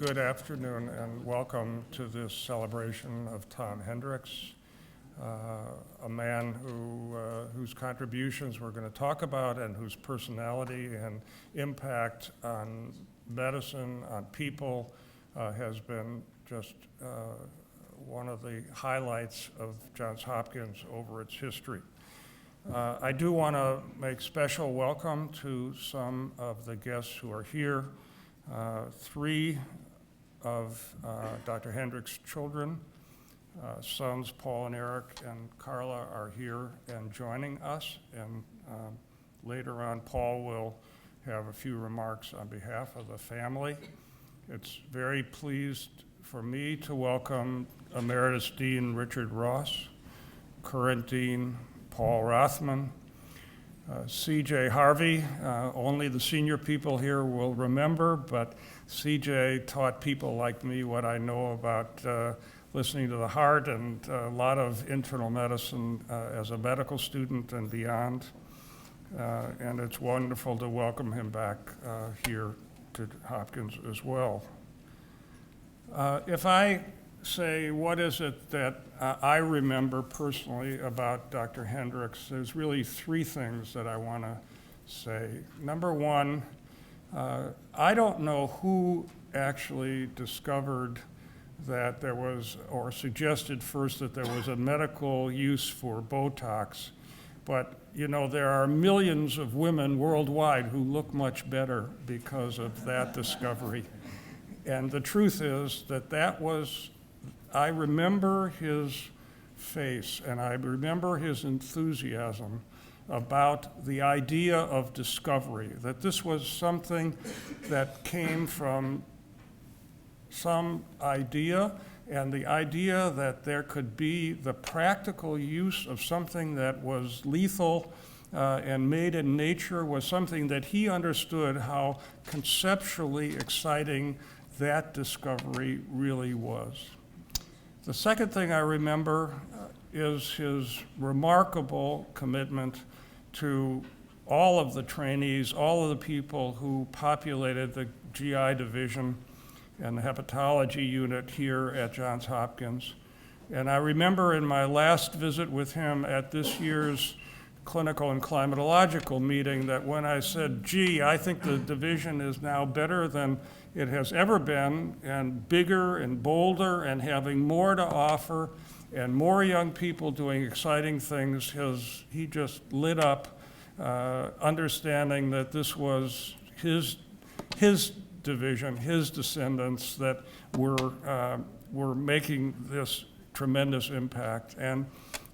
good afternoon and welcome to this celebration of Tom Hendrix, a man whose contributions we're going to talk about and whose personality and impact on medicine, on people, has been just one of the highlights of Johns Hopkins over its history. I do want to make special welcome to some of the guests who are here. Three of Dr. Hendrix's children, sons Paul and Eric and Carla, are here and joining us. And later on, Paul will have a few remarks on behalf of the family. It's very pleased for me to welcome Emeritus Dean Richard Ross, current Dean Paul Rothman, C.J. Harvey. Only the senior people here will remember, but C.J. taught people like me what I know about listening to the heart and a lot of internal medicine as a medical student and beyond. And it's wonderful to welcome him back here to Hopkins as well. If I say what is it that I remember personally about Dr. Hendrix, there's really three things that I want to say. Number one, I don't know who actually discovered that there was, or suggested first that there was a medical use for Botox, but you know, there are millions of women worldwide who look much better because of that discovery. And the truth is that was, I remember his face and I remember his enthusiasm about the idea of discovery, that this was something that came from some idea, and the idea that there could be the practical use of something that was lethal and made in nature was something that he understood how conceptually exciting that discovery really was. The second thing I remember is his remarkable commitment to all of the trainees, all of the people who populated the GI division and the hepatology unit here at Johns Hopkins. And I remember in my last visit with him at this year's clinical and climatological meeting that when I said, gee, I think the division is now better than it has ever been, and bigger and bolder and having more to offer and more young people doing exciting things, he just lit up, understanding that this was his division, his descendants that were making this tremendous impact. And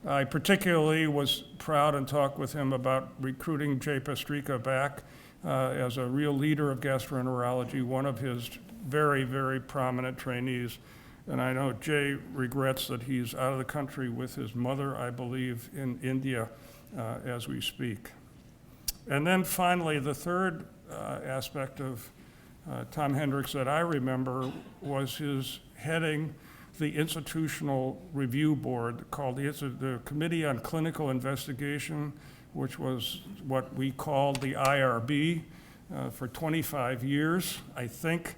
I particularly was proud and talked with him about recruiting Jay Pastrika back as a real leader of gastroenterology, one of his very, very prominent trainees. And I know Jay regrets that he's out of the country with his mother, I believe, in India as we speak. And then finally, the third aspect of Tom Hendrix that I remember was his heading the institutional review board called the Committee on Clinical Investigation, which was what we called the IRB for 25 years, I think.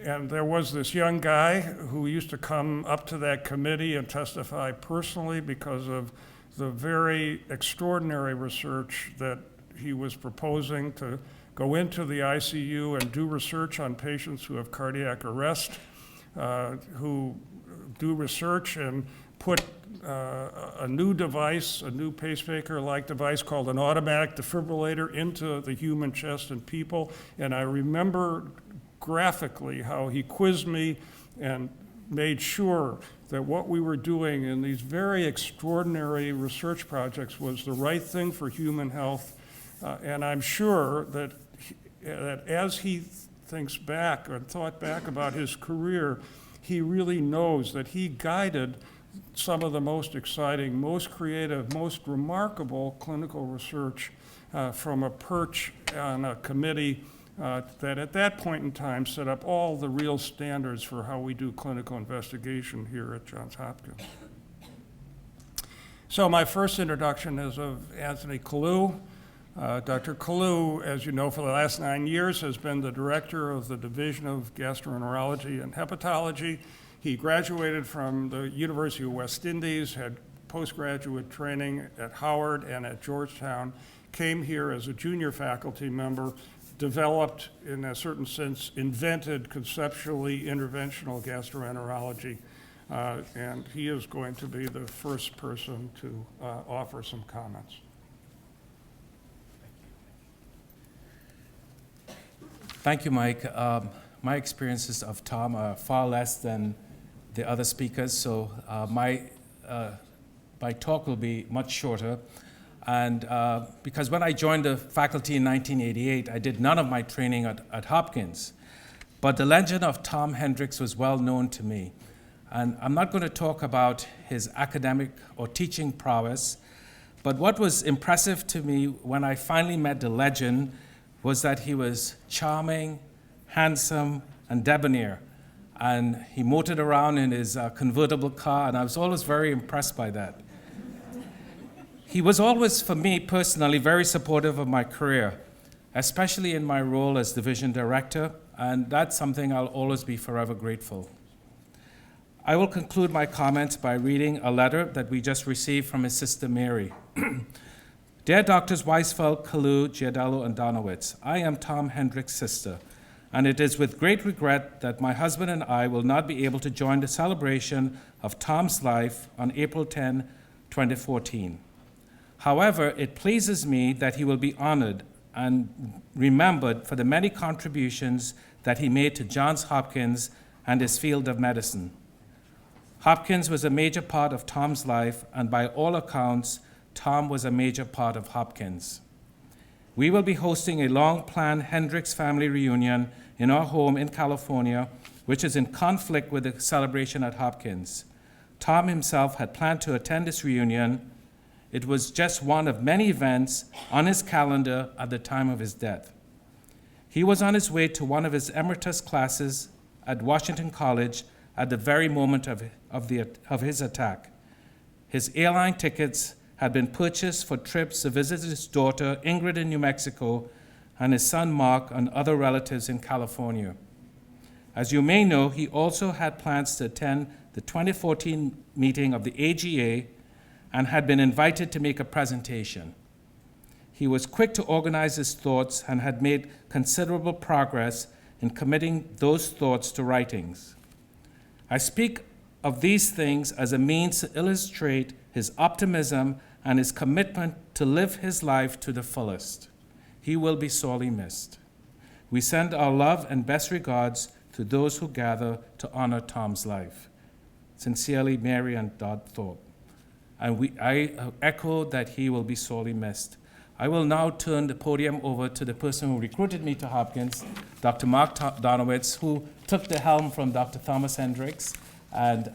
And there was this young guy who used to come up to that committee and testify personally because of the very extraordinary research that he was proposing to go into the ICU and do research on patients who have cardiac arrest, who do research and put a new device, a new pacemaker-like device called an automatic defibrillator into the human chest in people. And I remember graphically how he quizzed me and made sure that what we were doing in these very extraordinary research projects was the right thing for human health. And I'm sure that as he thinks back or thought back about his career, he really knows that he guided some of the most exciting, most creative, most remarkable clinical research from a perch on a committee that at that point in time set up all the real standards for how we do clinical investigation here at Johns Hopkins. So my first introduction is of Anthony Kalu. Dr. Kalu, as you know, for the last 9 years has been the director of the Division of Gastroenterology and Hepatology. He graduated from the University of West Indies, had postgraduate training at Howard and at Georgetown, came here as a junior faculty member, developed, in a certain sense, invented conceptually interventional gastroenterology, and he is going to be the first person to offer some comments. Thank you, Mike. My experiences of Tom are far less than the other speakers, so my talk will be much shorter. And because when I joined the faculty in 1988, I did none of my training at Hopkins. But the legend of Tom Hendrix was well known to me. And I'm not going to talk about his academic or teaching prowess, but what was impressive to me when I finally met the legend was that he was charming, handsome, and debonair. And he motored around in his convertible car, and I was always very impressed by that. He was always, for me personally, very supportive of my career, especially in my role as division director, and that's something I'll always be forever grateful. I will conclude my comments by reading a letter that we just received from his sister Mary. Dear Doctors Weisfeld, Kalu, Giardello, and Donowitz, I am Tom Hendrix' sister, and it is with great regret that my husband and I will not be able to join the celebration of Tom's life on April 10, 2014. However, it pleases me that he will be honored and remembered for the many contributions that he made to Johns Hopkins and his field of medicine. Hopkins was a major part of Tom's life, and by all accounts, Tom was a major part of Hopkins. We will be hosting a long-planned Hendrix family reunion in our home in California, which is in conflict with the celebration at Hopkins. Tom himself had planned to attend this reunion. It was just one of many events on his calendar at the time of his death. He was on his way to one of his emeritus classes at Washington College at the very moment of his attack. His airline tickets had been purchased for trips to visit his daughter Ingrid in New Mexico and his son Mark and other relatives in California. As you may know, he also had plans to attend the 2014 meeting of the AGA and had been invited to make a presentation. He was quick to organize his thoughts and had made considerable progress in committing those thoughts to writings. I speak of these things as a means to illustrate his optimism and his commitment to live his life to the fullest. He will be sorely missed. We send our love and best regards to those who gather to honor Tom's life. Sincerely, Mary and Dodd Thorpe. And I echo that he will be sorely missed. I will now turn the podium over to the person who recruited me to Hopkins, Dr. Mark Donowitz, who took the helm from Dr. Thomas Hendrix, and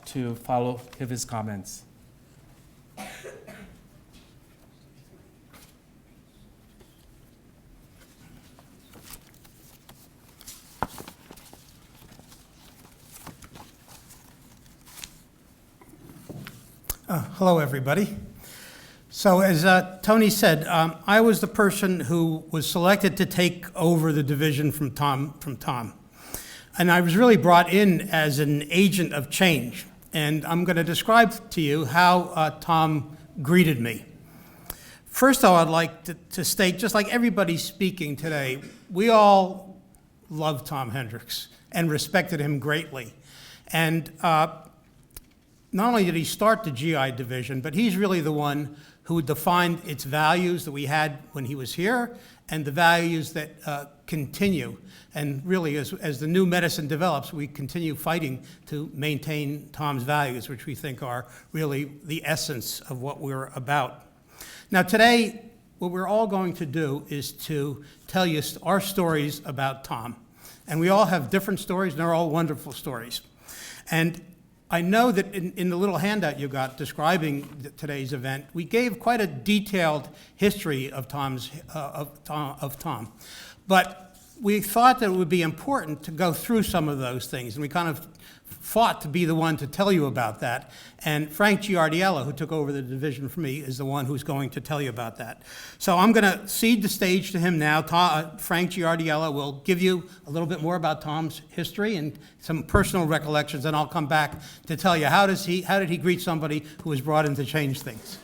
to follow his comments. Hello, everybody. So as Tony said, I was the person who was selected to take over the division from Tom. And I was really brought in as an agent of change. And I'm going to describe to you how Tom greeted me. First, though, I'd like to state, just like everybody's speaking today, we all loved Tom Hendrix and respected him greatly. And not only did he start the GI division, but he's really the one who defined its values that we had when he was here and the values that continue. And really, as the new medicine develops, we continue fighting to maintain Tom's values, which we think are really the essence of what we're about. Now today, what we're all going to do is to tell you our stories about Tom. And we all have different stories, and they're all wonderful stories. And I know that in the little handout you got describing today's event, we gave quite a detailed history of Tom. But we thought that it would be important to go through some of those things, and we kind of fought to be the one to tell you about that. And Frank Giardiello, who took over the division for me, is the one who's going to tell you about that. So I'm going to cede the stage to him now. Frank Giardiello will give you a little bit more about Tom's history and some personal recollections, and I'll come back to tell you how did he greet somebody who was brought in to change things.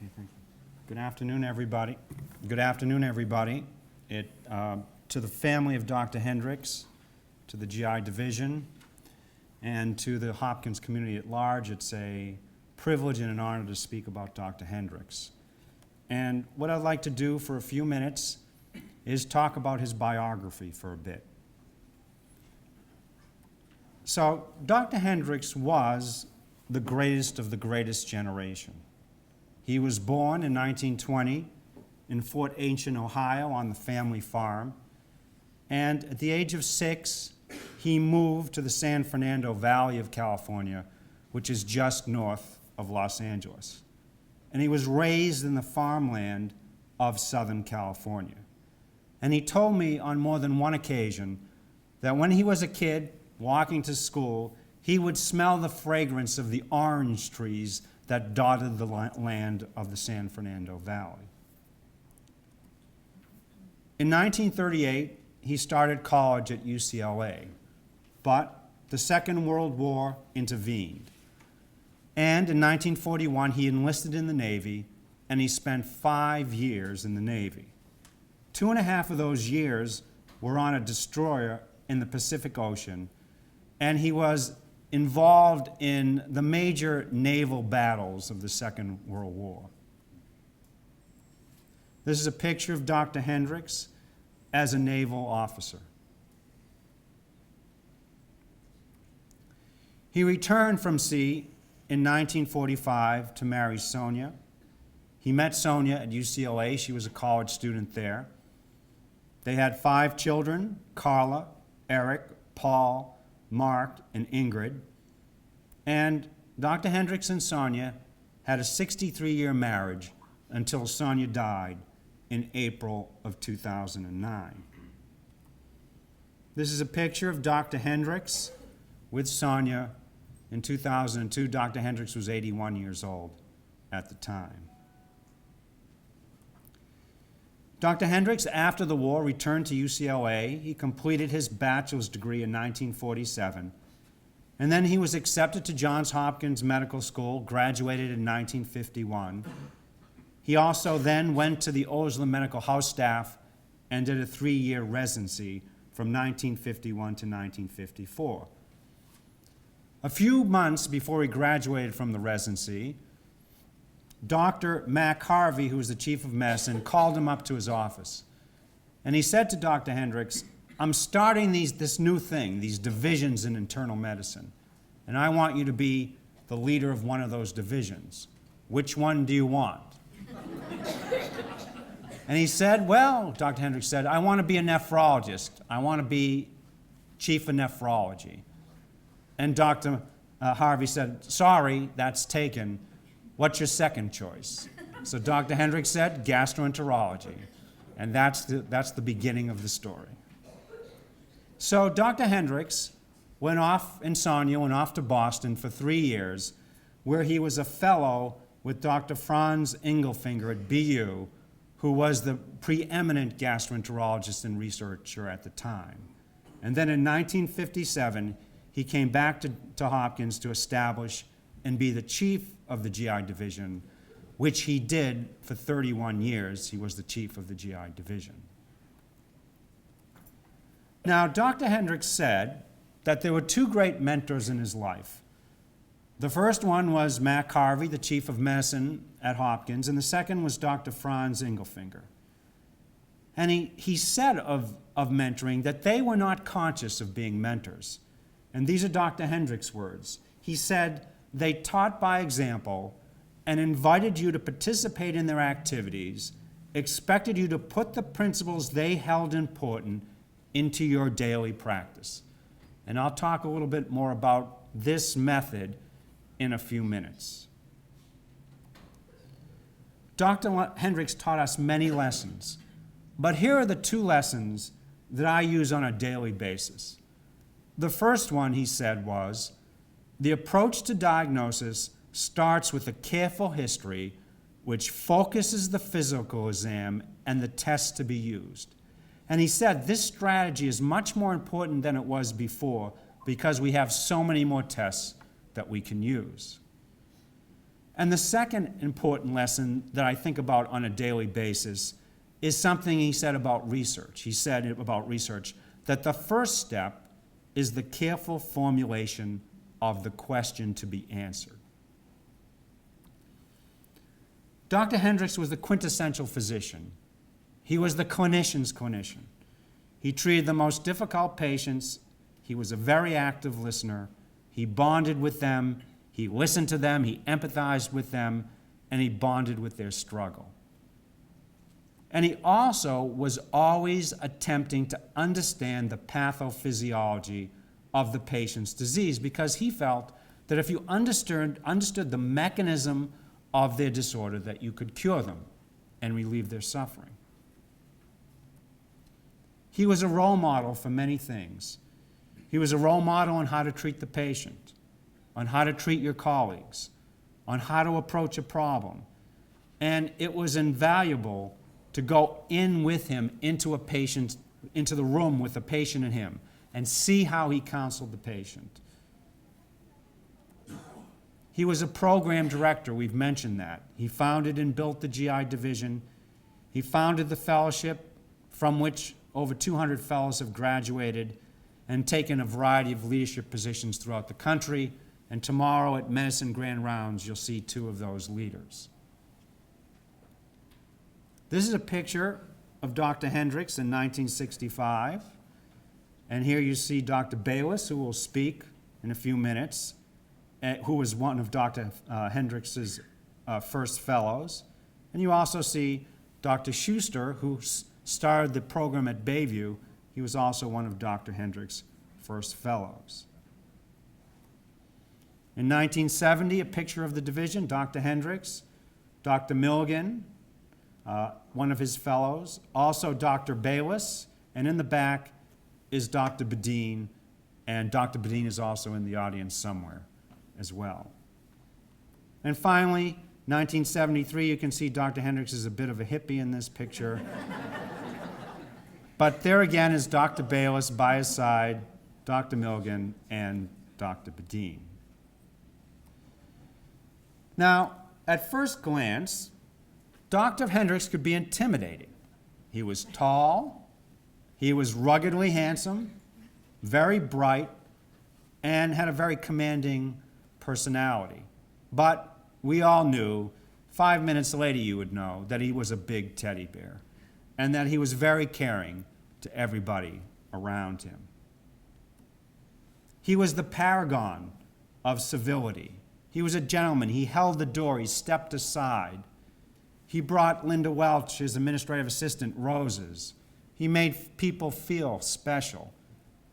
Okay, thank you. Good afternoon, everybody. Good afternoon, everybody. To the family of Dr. Hendrix, to the GI division, and to the Hopkins community at large, it's a privilege and an honor to speak about Dr. Hendrix. And what I'd like to do for a few minutes is talk about his biography for a bit. So, Dr. Hendrix was the greatest of the greatest generation. He was born in 1920 in Fort Ancient, Ohio, on the family farm. And at the age of 6, he moved to the San Fernando Valley of California, which is just north of Los Angeles. And he was raised in the farmland of Southern California. And he told me on more than one occasion that when he was a kid walking to school, he would smell the fragrance of the orange trees that dotted the land of the San Fernando Valley. In 1938, he started college at UCLA, but the Second World War intervened. And in 1941, he enlisted in the Navy, and he spent 5 years in the Navy. 2.5 of those years were on a destroyer in the Pacific Ocean, and he was involved in the major naval battles of the Second World War. This is a picture of Dr. Hendrix as a naval officer. He returned from sea in 1945 to marry Sonia. He met Sonia at UCLA. She was a college student there. They had 5 children: Carla, Eric, Paul, Mark, and Ingrid. And Dr. Hendrix and Sonia had a 63-year marriage until Sonia died in April of 2009. This is a picture of Dr. Hendrix with Sonia in 2002. Dr. Hendrix was 81 years old at the time. Dr. Hendrix, after the war, returned to UCLA. He completed his bachelor's degree in 1947. And then he was accepted to Johns Hopkins Medical School, graduated in 1951. He also then went to the Osler Medical House staff and did a 3-year residency from 1951 to 1954. A few months before he graduated from the residency, Dr. Mac Harvey, who was the chief of medicine, called him up to his office. And he said to Dr. Hendrix, "I'm starting this new thing, these divisions in internal medicine, and I want you to be the leader of one of those divisions. Which one do you want?" And he said, "Well," Dr. Hendrix said, "I want to be a nephrologist. I want to be chief of nephrology." And Dr. Harvey said, "Sorry, that's taken. What's your second choice?" So Dr. Hendrix said, "Gastroenterology." And that's the beginning of the story. So Dr. Hendrix and Sonia went off to Boston for 3 years, where he was a fellow with Dr. Franz Engelfinger at BU, who was the preeminent gastroenterologist and researcher at the time. And then in 1957, he came back to Hopkins to establish and be the chief of the GI division, which he did for 31 years. He was the chief of the GI division. Now, Dr. Hendrix said that there were 2 great mentors in his life. The first one was Mac Harvey, the chief of medicine at Hopkins, and the second was Dr. Franz Engelfinger. And he said of mentoring that they were not conscious of being mentors. And these are Dr. Hendrix' words. He said, they taught by example and invited you to participate in their activities, expected you to put the principles they held important into your daily practice. And I'll talk a little bit more about this method in a few minutes. Dr. Hendrix taught us many lessons, but here are the two lessons that I use on a daily basis. The first one, he said, was the approach to diagnosis starts with a careful history which focuses the physical exam and the tests to be used. And he said this strategy is much more important than it was before because we have so many more tests that we can use. And the second important lesson that I think about on a daily basis is something he said about research. He said about research that the first step is the careful formulation of the question to be answered. Dr. Hendrix was the quintessential physician. He was the clinician's clinician. He treated the most difficult patients. He was a very active listener. He bonded with them. He listened to them. He empathized with them. And he bonded with their struggle. And he also was always attempting to understand the pathophysiology of the patient's disease because he felt that if you understood the mechanism of their disorder, that you could cure them and relieve their suffering. He was a role model for many things. He was a role model on how to treat the patient, on how to treat your colleagues, on how to approach a problem. And it was invaluable to go in with him into the room with the patient and him, and see how he counseled the patient. He was a program director, we've mentioned that. He founded and built the GI division. He founded the fellowship from which over 200 fellows have graduated and taken a variety of leadership positions throughout the country. And tomorrow at Medicine Grand Rounds, you'll see two of those leaders. This is a picture of Dr. Hendrix in 1965. And here you see Dr. Bayless, who will speak in a few minutes, who was one of Dr. Hendrix's first fellows. And you also see Dr. Schuster, who started the program at Bayview. He was also one of Dr. Hendrix's first fellows. In 1970, a picture of the division, Dr. Hendrix, Dr. Milligan, one of his fellows, also Dr. Bayless, and in the back is Dr. Bedeen, and Dr. Bedeen is also in the audience somewhere as well. And finally, 1973, you can see Dr. Hendrix is a bit of a hippie in this picture. But there again is Dr. Bayless by his side, Dr. Milligan, and Dr. Bedeen. Now, at first glance, Dr. Hendrix could be intimidating. He was tall, he was ruggedly handsome, very bright, and had a very commanding personality. But we all knew, 5 minutes later you would know, that he was a big teddy bear and that he was very caring to everybody around him. He was the paragon of civility. He was a gentleman. He held the door. He stepped aside. He brought Linda Welch, his administrative assistant, roses. He made people feel special.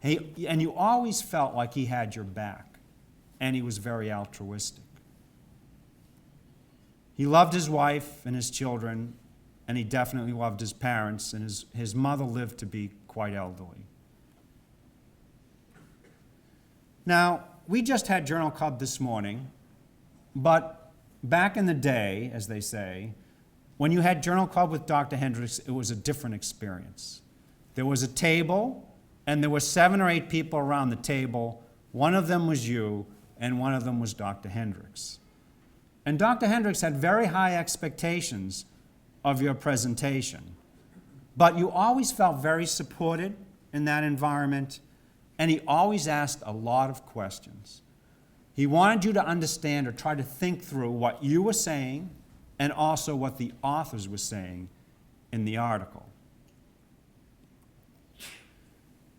And you always felt like he had your back. And he was very altruistic. He loved his wife and his children, and he definitely loved his parents, and his mother lived to be quite elderly. Now, we just had Journal Club this morning, but back in the day, as they say, when you had Journal Club with Dr. Hendrix, it was a different experience. There was a table, and there were 7 or 8 people around the table. One of them was you, and one of them was Dr. Hendrix. And Dr. Hendrix had very high expectations of your presentation. But you always felt very supported in that environment, and he always asked a lot of questions. He wanted you to understand or try to think through what you were saying and also what the authors were saying in the article.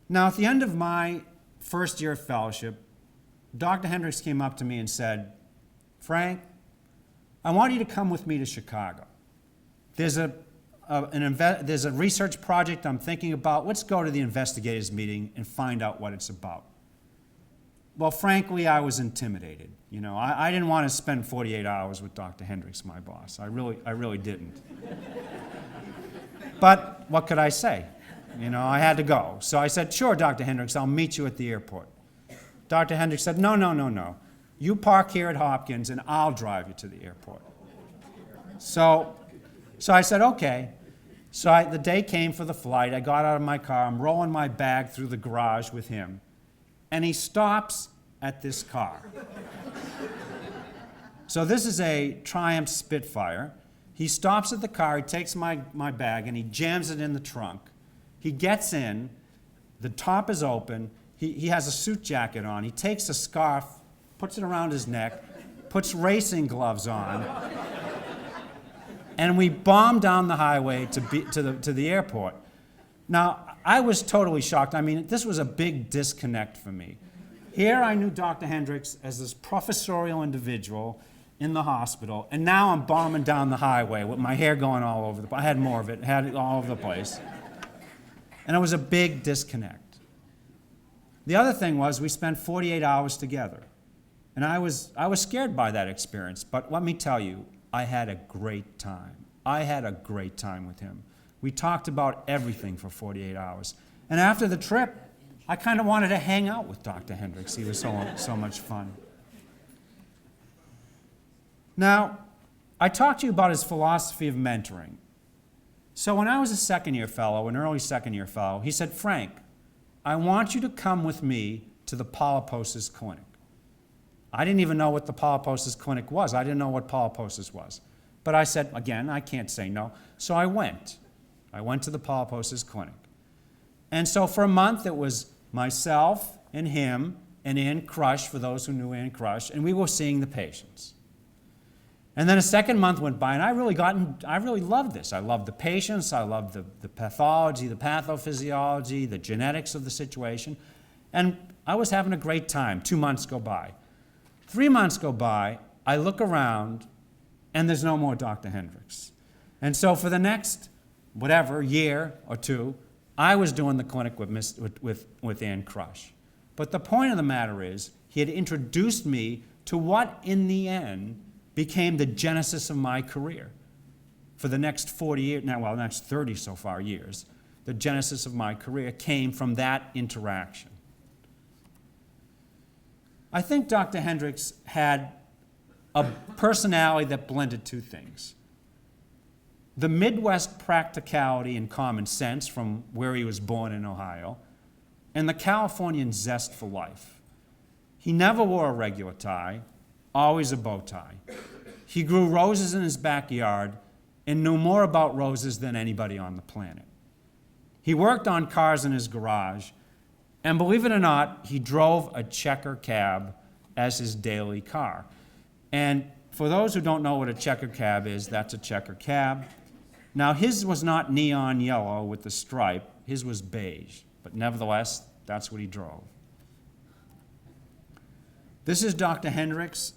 Now, at the end of my first year of fellowship, Dr. Hendrix came up to me and said, Frank, I want you to come with me to Chicago. There's a research project I'm thinking about. Let's go to the investigators meeting and find out what it's about. Well, frankly, I was intimidated. You know, I didn't want to spend 48 hours with Dr. Hendrix, my boss. I really didn't. But what could I say? You know, I had to go. So I said, sure, Dr. Hendrix, I'll meet you at the airport. Dr. Hendrix said, no. You park here at Hopkins and I'll drive you to the airport. So I said, okay. So the day came for the flight. I got out of my car. I'm rolling my bag through the garage with him. And he stops at this car. So this is a Triumph Spitfire. He stops at the car, he takes my bag, and he jams it in the trunk. He gets in, the top is open, he has a suit jacket on, he takes a scarf, puts it around his neck, puts racing gloves on, and we bomb down the highway to the airport. Now, I was totally shocked. I mean, this was a big disconnect for me. Here I knew Dr. Hendrix as this professorial individual in the hospital, and now I'm bombing down the highway with my hair going all over the place. I had more of it, had it all over the place. And it was a big disconnect. The other thing was we spent 48 hours together. And I was scared by that experience, but let me tell you, I had a great time. I had a great time with him. We talked about everything for 48 hours. And after the trip, I kind of wanted to hang out with Dr. Hendrix. He was so much fun. Now, I talked to you about his philosophy of mentoring. So when I was a second-year fellow, an early second-year fellow, he said, Frank, I want you to come with me to the polyposis clinic. I didn't even know what the polyposis clinic was. I didn't know what polyposis was. But I said, again, I can't say no. So I went. I went to the polyposis clinic. And so for a month, it was myself and him and Ann Crush, for those who knew Ann Crush, and we were seeing the patients. And then a second month went by, and I really loved this. I loved the patients, I loved the pathology, the pathophysiology, the genetics of the situation, and I was having a great time. 2 months go by. 3 months go by, I look around, and there's no more Dr. Hendrix. And so for the next, year or two, I was doing the clinic with Ann Crush. But the point of the matter is, he had introduced me to what, in the end, became the genesis of my career. For the next 40 years, the next 30 so far years, the genesis of my career came from that interaction. I think Dr. Hendrix had a personality that blended two things. The Midwest practicality and common sense from where he was born in Ohio, and the Californian zest for life. He never wore a regular tie, always a bow tie. He grew roses in his backyard and knew more about roses than anybody on the planet. He worked on cars in his garage, and believe it or not, he drove a checker cab as his daily car. And for those who don't know what a checker cab is, that's a checker cab. Now, his was not neon yellow with the stripe. His was beige, but nevertheless, that's what he drove. This is Dr. Hendrix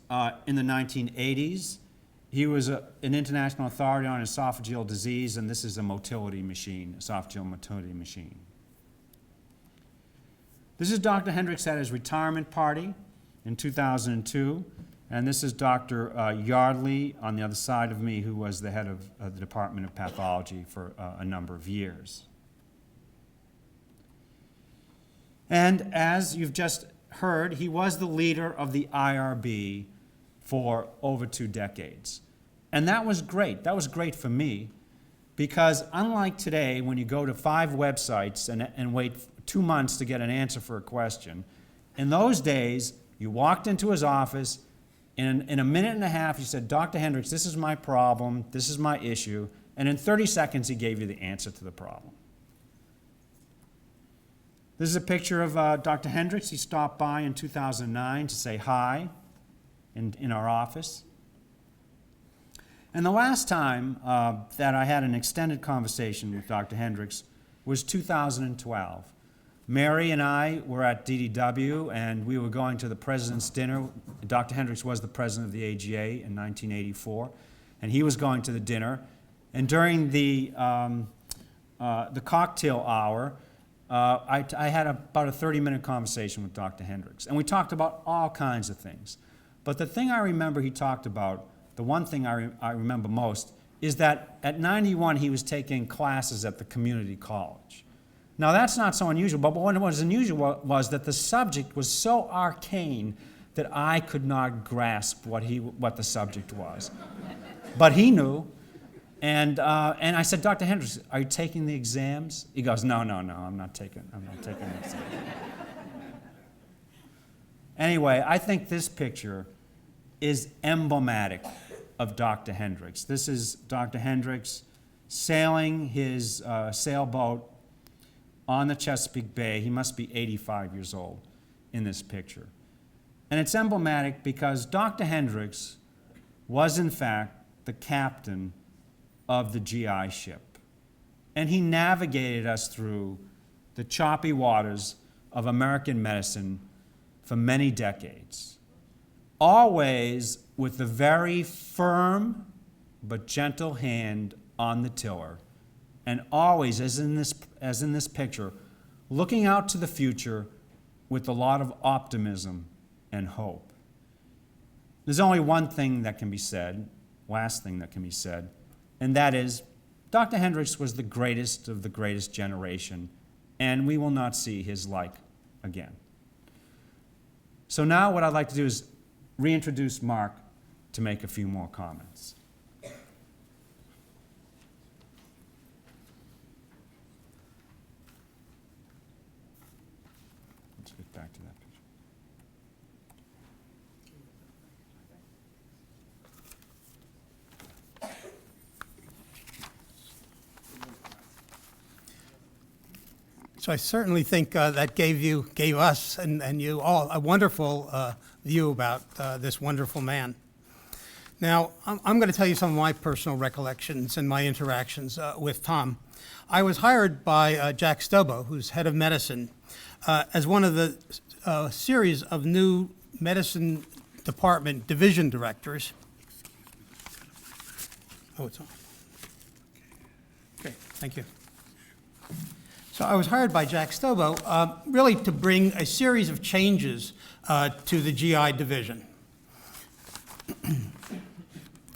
in the 1980s. He was an international authority on esophageal disease, and this is a motility machine, esophageal motility machine. This is Dr. Hendrix at his retirement party in 2002, and this is Dr. Yardley on the other side of me, who was the head of the Department of Pathology for a number of years. And as you've just heard, he was the leader of the IRB for over 2 decades. And that was great. That was great for me because unlike today, when you go to 5 websites and wait 2 months to get an answer for a question, in those days, you walked into his office, in a minute and a half, you said, Dr. Hendrix, this is my problem, this is my issue, and in 30 seconds, he gave you the answer to the problem. This is a picture of Dr. Hendrix. He stopped by in 2009 to say hi in our office. And the last time that I had an extended conversation with Dr. Hendrix was 2012. Mary and I were at DDW, and we were going to the president's dinner. Dr. Hendrix was the president of the AGA in 1984, and he was going to the dinner. And during the cocktail hour, I had about a 30-minute conversation with Dr. Hendrix, and we talked about all kinds of things. But the thing I remember he talked about, the one thing I remember most, is that at 91 he was taking classes at the community college. Now that's not so unusual, but what was unusual was that the subject was so arcane that I could not grasp what the subject was. But he knew, and I said, Dr. Hendrix, are you taking the exams? He goes, no, I'm not taking the exams. Anyway, I think this picture is emblematic of Dr. Hendrix. This is Dr. Hendrix sailing his sailboat on the Chesapeake Bay. He must be 85 years old in this picture. And it's emblematic because Dr. Hendrix was, in fact, the captain of the GI ship. And he navigated us through the choppy waters of American medicine for many decades, always with the very firm but gentle hand on the tiller, and always, as in this picture, looking out to the future with a lot of optimism and hope. There's only one thing that can be said, last thing that can be said, and that is Dr. Hendrix was the greatest of the greatest generation, and we will not see his like again. So now what I'd like to do is reintroduce Mark to make a few more comments. Let's get back to that picture. So I certainly think that gave us and you all a wonderful view about this wonderful man. Now, I'm going to tell you some of my personal recollections and my interactions with Tom. I was hired by Jack Stobo, who's head of medicine, as one of the series of new medicine department division directors. Oh, it's on. Great, thank you. So I was hired by Jack Stobo really to bring a series of changes to the GI division.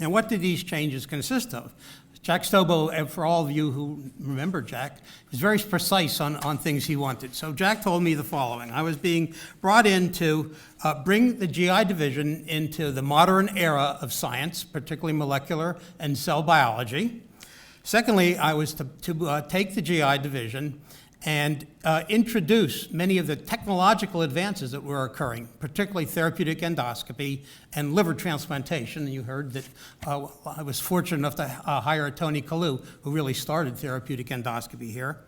And what did these changes consist of? Jack Stobo, and for all of you who remember Jack, was very precise on things he wanted. So Jack told me the following. I was being brought in to bring the GI division into the modern era of science, particularly molecular and cell biology. Secondly, I was to take the GI division and introduce many of the technological advances that were occurring, particularly therapeutic endoscopy and liver transplantation. And you heard that I was fortunate enough to hire Tony Kalu, who really started therapeutic endoscopy here.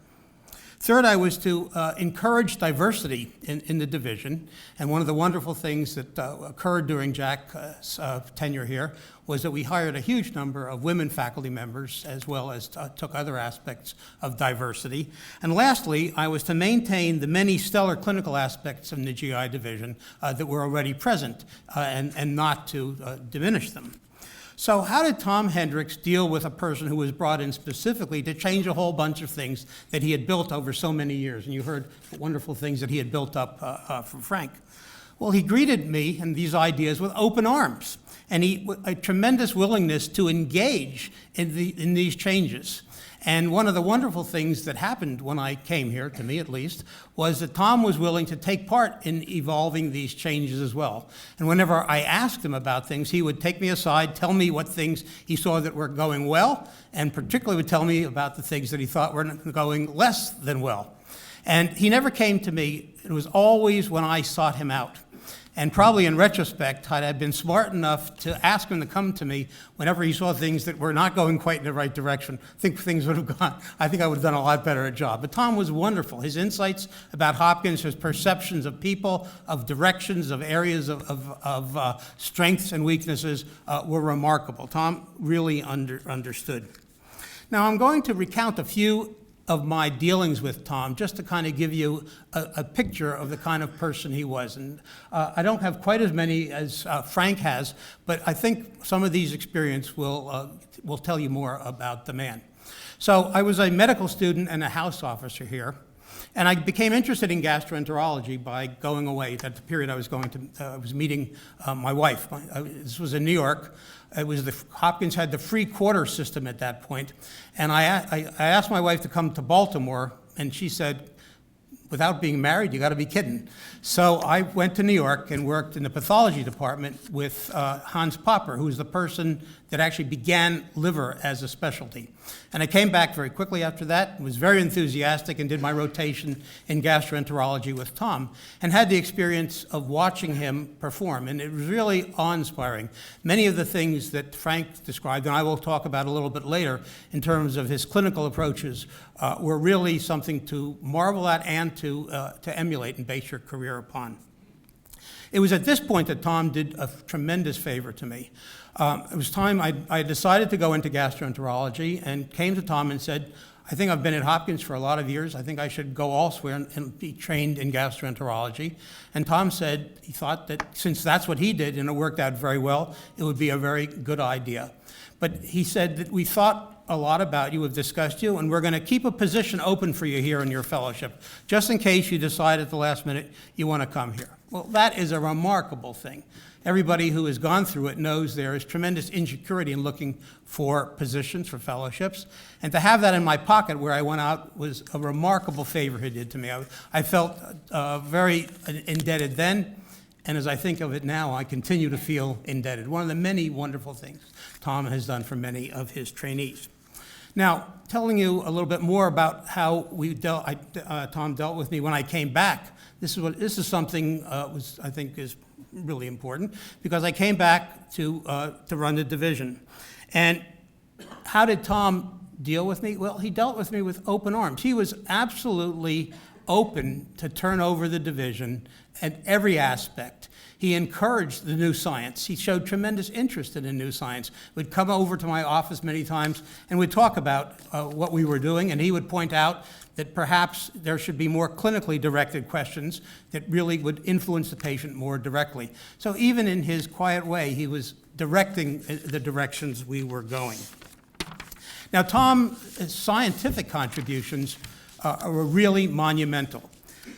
Third, I was to encourage diversity in the division. And one of the wonderful things that occurred during Jack's tenure here was that we hired a huge number of women faculty members, as well as took other aspects of diversity. And lastly, I was to maintain the many stellar clinical aspects of the GI division that were already present and not to diminish them. So how did Tom Hendrix deal with a person who was brought in specifically to change a whole bunch of things that he had built over so many years? And you heard the wonderful things that he had built up from Frank. Well, he greeted me and these ideas with open arms, and a tremendous willingness to engage in these changes. And one of the wonderful things that happened when I came here, to me at least, was that Tom was willing to take part in evolving these changes as well. And whenever I asked him about things, he would take me aside, tell me what things he saw that were going well, and particularly would tell me about the things that he thought were going less than well. And he never came to me. It was always when I sought him out. And probably in retrospect, had I been smart enough to ask him to come to me whenever he saw things that were not going quite in the right direction, I think things would have gone, I think I would have done a lot better a job. But Tom was wonderful. His insights about Hopkins, his perceptions of people, of directions, of areas of strengths and weaknesses were remarkable. Tom really understood. Now I'm going to recount a few of my dealings with Tom, just to kind of give you a picture of the kind of person he was. And I don't have quite as many as Frank has, but I think some of these experiences will tell you more about the man. So I was a medical student and a house officer here, and I became interested in gastroenterology by going away. At the period I was meeting my wife. This was in New York. It was Hopkins had the free quarter system at that point, and I asked my wife to come to Baltimore, and she said, without being married, you got to be kidding. So I went to New York and worked in the pathology department with Hans Popper, who was the person that actually began liver as a specialty. And I came back very quickly after that, was very enthusiastic, and did my rotation in gastroenterology with Tom, and had the experience of watching him perform. And it was really awe-inspiring. Many of the things that Frank described, and I will talk about a little bit later in terms of his clinical approaches, were really something to marvel at and to emulate and base your career upon. It was at this point that Tom did a tremendous favor to me. It was time I decided to go into gastroenterology, and came to Tom and said, I think I've been at Hopkins for a lot of years. I think I should go elsewhere and be trained in gastroenterology. And Tom said he thought that since that's what he did and it worked out very well, it would be a very good idea. But he said that we thought a lot about you, we've discussed you, and we're going to keep a position open for you here in your fellowship, just in case you decide at the last minute you want to come here. Well, that is a remarkable thing. Everybody who has gone through it knows there is tremendous insecurity in looking for positions, for fellowships. And to have that in my pocket where I went out was a remarkable favor he did to me. I felt very indebted then, and as I think of it now, I continue to feel indebted. One of the many wonderful things Tom has done for many of his trainees. Now, telling you a little bit more about how Tom dealt with me when I came back. This is something I think is really important, because I came back to run the division. And how did Tom deal with me? Well, he dealt with me with open arms. He was absolutely open to turn over the division at every aspect. He encouraged the new science. He showed tremendous interest in the new science. Would come over to my office many times and would talk about what we were doing, and he would point out that perhaps there should be more clinically directed questions that really would influence the patient more directly. So even in his quiet way, he was directing the directions we were going. Now, Tom's scientific contributions were really monumental.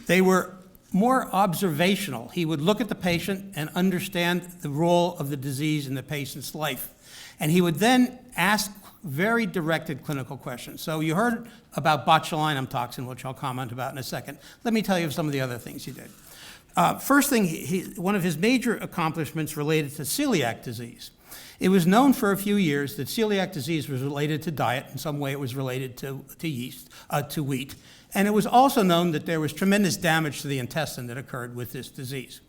They were more observational. He would look at the patient and understand the role of the disease in the patient's life. And he would then ask very directed clinical questions. So you heard about botulinum toxin, which I'll comment about in a second. Let me tell you of some of the other things he did. First thing, one of his major accomplishments related to celiac disease. It was known for a few years that celiac disease was related to diet. In some way it was related to wheat. And it was also known that there was tremendous damage to the intestine that occurred with this disease.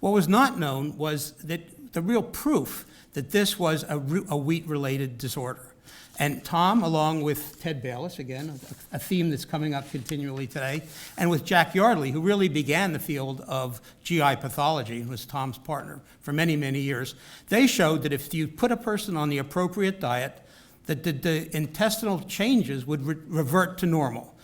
What was not known was that the real proof that this was a wheat-related disorder. And Tom, along with Ted Bayliss, again, a theme that's coming up continually today, and with Jack Yardley, who really began the field of GI pathology and was Tom's partner for many, many years, they showed that if you put a person on the appropriate diet, that the intestinal changes would revert to normal,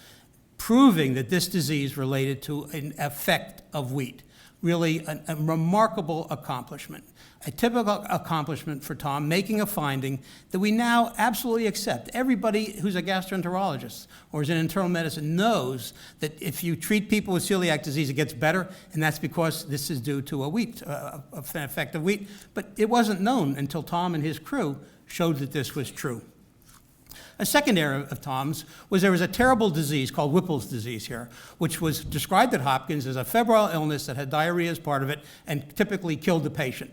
proving that this disease related to an effect of wheat. Really a remarkable accomplishment. A typical accomplishment for Tom, making a finding that we now absolutely accept. Everybody who's a gastroenterologist or is in internal medicine knows that if you treat people with celiac disease, it gets better, and that's because this is due to an effect of wheat. But it wasn't known until Tom and his crew showed that this was true. A second area of Tom's was there was a terrible disease called Whipple's disease here, which was described at Hopkins as a febrile illness that had diarrhea as part of it and typically killed the patient.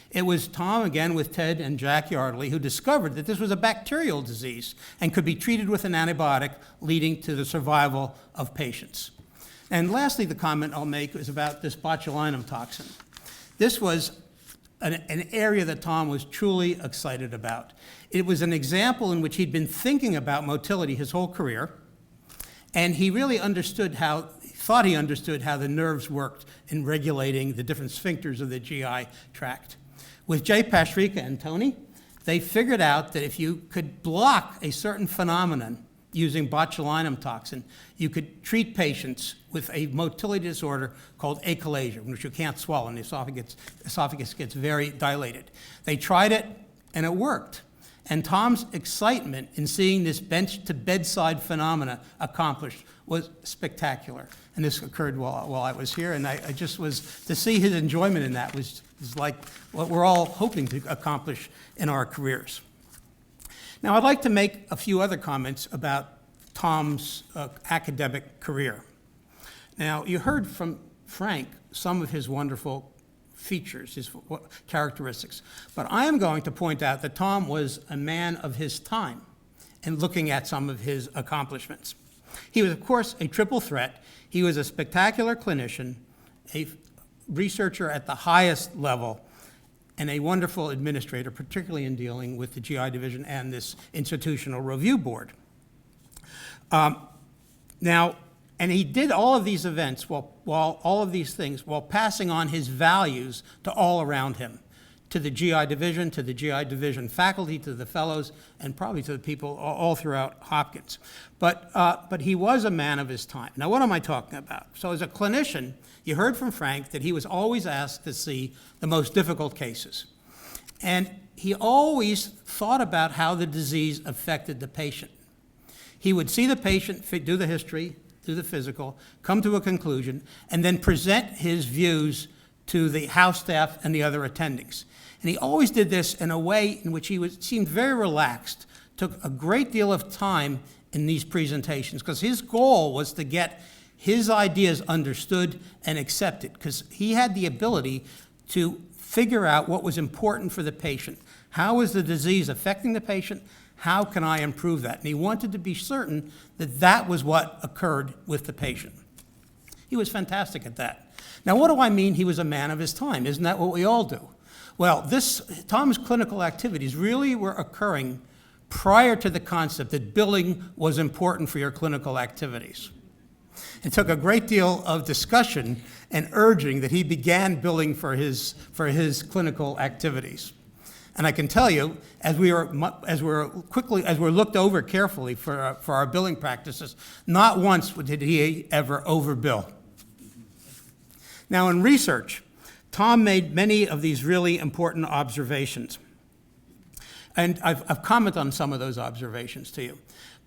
It was Tom, again, with Ted and Jack Yardley, who discovered that this was a bacterial disease and could be treated with an antibiotic, leading to the survival of patients. And lastly, the comment I'll make is about this botulinum toxin. This was an area that Tom was truly excited about. It was an example in which he'd been thinking about motility his whole career, and he really thought he understood how the nerves worked in regulating the different sphincters of the GI tract. With Jay Pastrika and Tony, they figured out that if you could block a certain phenomenon, using botulinum toxin, you could treat patients with a motility disorder called achalasia, which you can't swallow, and the esophagus gets very dilated. They tried it, and it worked. And Tom's excitement in seeing this bench-to-bedside phenomena accomplished was spectacular. And this occurred while I was here, and I just was, to see his enjoyment in that was like what we're all hoping to accomplish in our careers. Now, I'd like to make a few other comments about Tom's academic career. Now, you heard from Frank some of his wonderful features, his characteristics. But I am going to point out that Tom was a man of his time in looking at some of his accomplishments. He was, of course, a triple threat. He was a spectacular clinician, a researcher at the highest level, and a wonderful administrator, particularly in dealing with the GI division and this institutional review board. And he did all of these events while all of these things while passing on his values to all around him, to the GI division, to the GI division faculty, to the fellows, and probably to the people all throughout Hopkins. But he was a man of his time. Now, what am I talking about? So as a clinician, you heard from Frank that he was always asked to see the most difficult cases. And he always thought about how the disease affected the patient. He would see the patient, do the history, do the physical, come to a conclusion, and then present his views to the house staff and the other attendings. And he always did this in a way in which he seemed very relaxed, took a great deal of time in these presentations, because his goal was to get his ideas understood and accepted, because he had the ability to figure out what was important for the patient. How is the disease affecting the patient? How can I improve that? And he wanted to be certain that that was what occurred with the patient. He was fantastic at that. Now, what do I mean he was a man of his time? Isn't that what we all do? Well, Tom's clinical activities really were occurring prior to the concept that billing was important for your clinical activities. It took a great deal of discussion and urging that he began billing for his clinical activities. And I can tell you, as we're looked over carefully for our billing practices, not once did he ever overbill. Now, in research, Tom made many of these really important observations. And I've commented on some of those observations to you.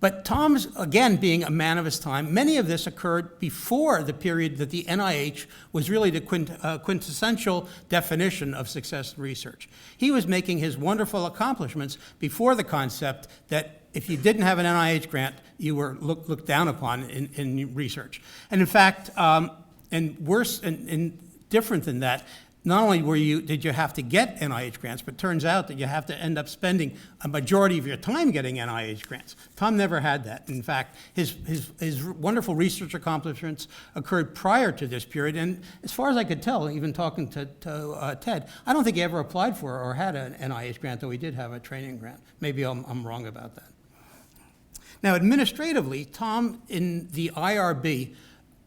But Tom's, again, being a man of his time, many of this occurred before the period that the NIH was really the quintessential definition of success in research. He was making his wonderful accomplishments before the concept that if you didn't have an NIH grant, you were looked down upon in research. And in fact, and worse and different than that, not only did you have to get NIH grants, but it turns out that you have to end up spending a majority of your time getting NIH grants. Tom never had that. In fact, his wonderful research accomplishments occurred prior to this period, and as far as I could tell, even talking to Ted, I don't think he ever applied for or had an NIH grant, though he did have a training grant. Maybe I'm wrong about that. Now, administratively, Tom in the IRB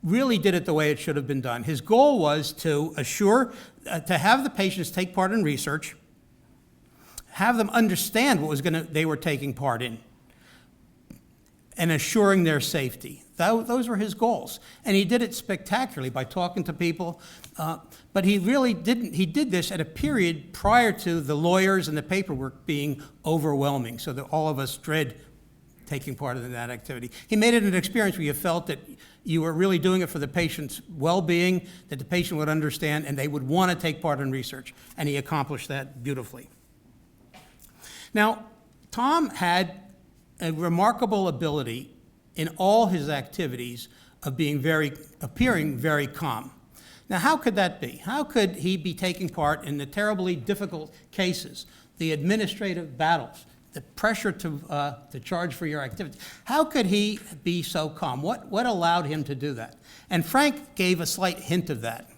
really did it the way it should have been done. His goal was to assure, to have the patients take part in research, have them understand what they were taking part in, and assuring their safety. Those were his goals. And he did it spectacularly by talking to people, but he really didn't, he did this at a period prior to the lawyers and the paperwork being overwhelming, so that all of us dread taking part in that activity. He made it an experience where you felt that you were really doing it for the patient's well-being, that the patient would understand, and they would want to take part in research, and he accomplished that beautifully. Now, Tom had a remarkable ability in all his activities of appearing very calm. Now, how could that be? How could he be taking part in the terribly difficult cases, the administrative battles, the pressure to charge for your activity? How could he be so calm? What allowed him to do that? And Frank gave a slight hint of that.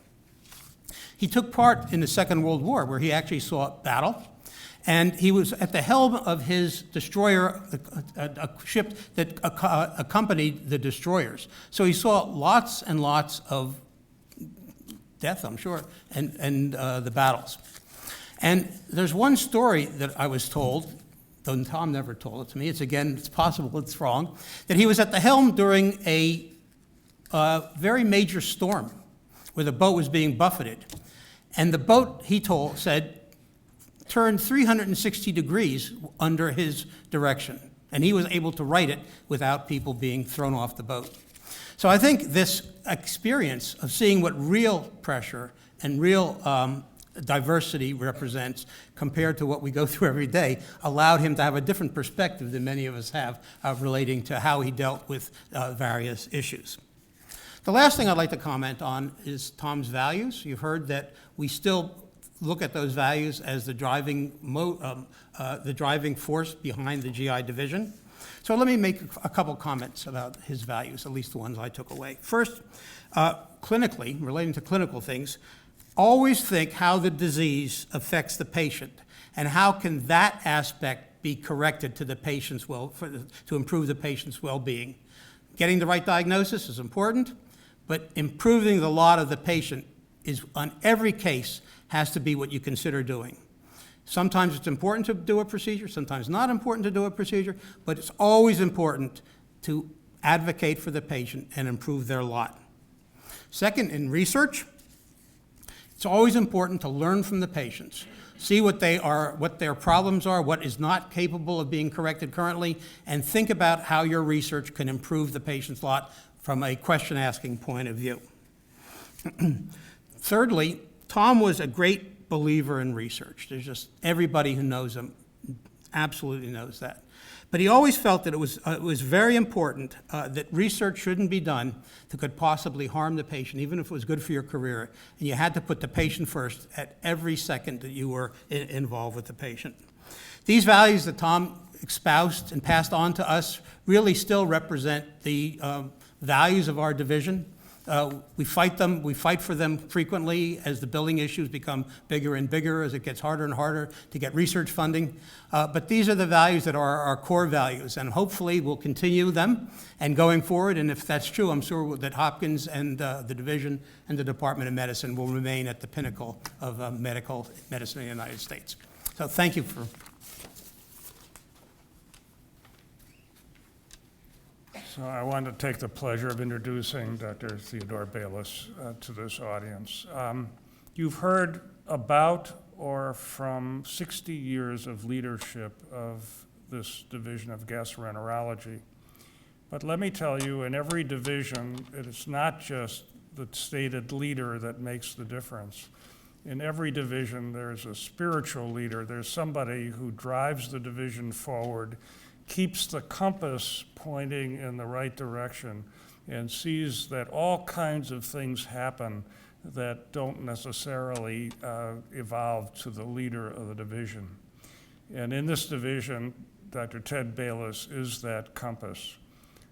He took part in the Second World War, where he actually saw battle, and he was at the helm of his destroyer, a ship that accompanied the destroyers. So he saw lots and lots of death, I'm sure, and the battles. And there's one story that I was told though Tom never told it to me, it's possible it's wrong, that he was at the helm during a very major storm where the boat was being buffeted. And the boat, he said, turned 360 degrees under his direction. And he was able to right it without people being thrown off the boat. So I think this experience of seeing what real pressure and real diversity represents compared to what we go through every day allowed him to have a different perspective than many of us have relating to how he dealt with various issues. The last thing I'd like to comment on is Tom's values. You've heard that we still look at those values as the driving force behind the GI division. So let me make a couple comments about his values, at least the ones I took away. First, clinically, relating to clinical things, always think how the disease affects the patient and how can that aspect be corrected to the patient's to improve the patient's well-being. Getting the right diagnosis is important, but improving the lot of the patient is, on every case, has to be what you consider doing. Sometimes it's important to do a procedure, sometimes not important to do a procedure, but it's always important to advocate for the patient and improve their lot. Second, in research, it's always important to learn from the patients, see what their problems are, what is not capable of being corrected currently, and think about how your research can improve the patient's lot from a question-asking point of view. Thirdly, Tom was a great believer in research. There's just everybody who knows him absolutely knows that. But he always felt that it was very important that research shouldn't be done that could possibly harm the patient, even if it was good for your career. And you had to put the patient first at every second that you were involved with the patient. These values that Tom espoused and passed on to us really still represent the values of our division. We fight for them frequently as the billing issues become bigger and bigger, as it gets harder and harder to get research funding. But these are the values that are our core values, and hopefully we'll continue them. And going forward, and if that's true, I'm sure that Hopkins and the division and the Department of Medicine will remain at the pinnacle of medical medicine in the United States. So thank you for. So I want to take the pleasure of introducing Dr. Theodore Bayless to this audience. You've heard about or from 60 years of leadership of this Division of Gastroenterology. But let me tell you, in every division, it's not just the stated leader that makes the difference. In every division, there's a spiritual leader. There's somebody who drives the division forward, keeps the compass pointing in the right direction, and sees that all kinds of things happen that don't necessarily evolve to the leader of the division. And in this division, Dr. Ted Bayless is that compass.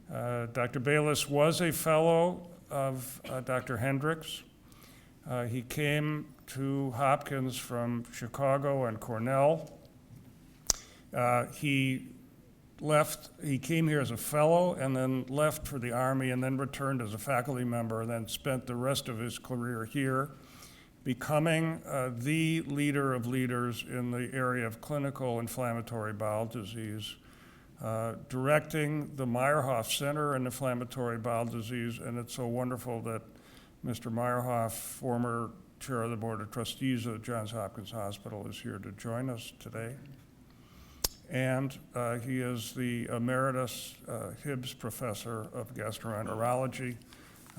Dr. Bayless was a fellow of Dr. Hendrix. He came to Hopkins from Chicago and Cornell. He came here as a fellow and then left for the Army and then returned as a faculty member and then spent the rest of his career here, becoming the leader of leaders in the area of clinical inflammatory bowel disease, directing the Meyerhoff Center in Inflammatory Bowel Disease. And it's so wonderful that Mr. Meyerhoff, former chair of the Board of Trustees of Johns Hopkins Hospital, is here to join us today. And he is the Emeritus Hibbs Professor of Gastroenterology,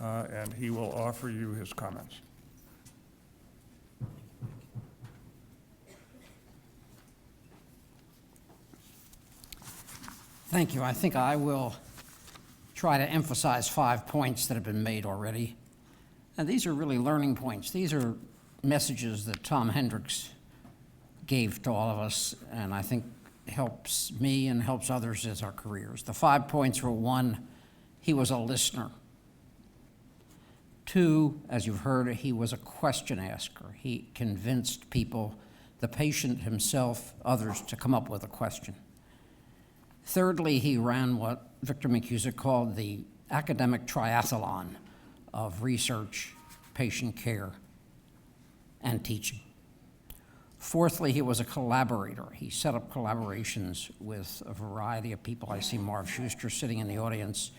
and he will offer you his comments. Thank you. I think I will try to emphasize 5 points that have been made already. And these are really learning points. These are messages that Tom Hendrix gave to all of us, and I think helps me and helps others as our careers. The 5 points were: 1, he was a listener. 2, as you've heard, he was a question asker. He convinced people, the patient himself, others, to come up with a question. Thirdly, he ran what Victor McCusick called the academic triathlon of research, patient care, and teaching. Fourthly, he was a collaborator. He set up collaborations with a variety of people. I see Marv Schuster sitting in the audience.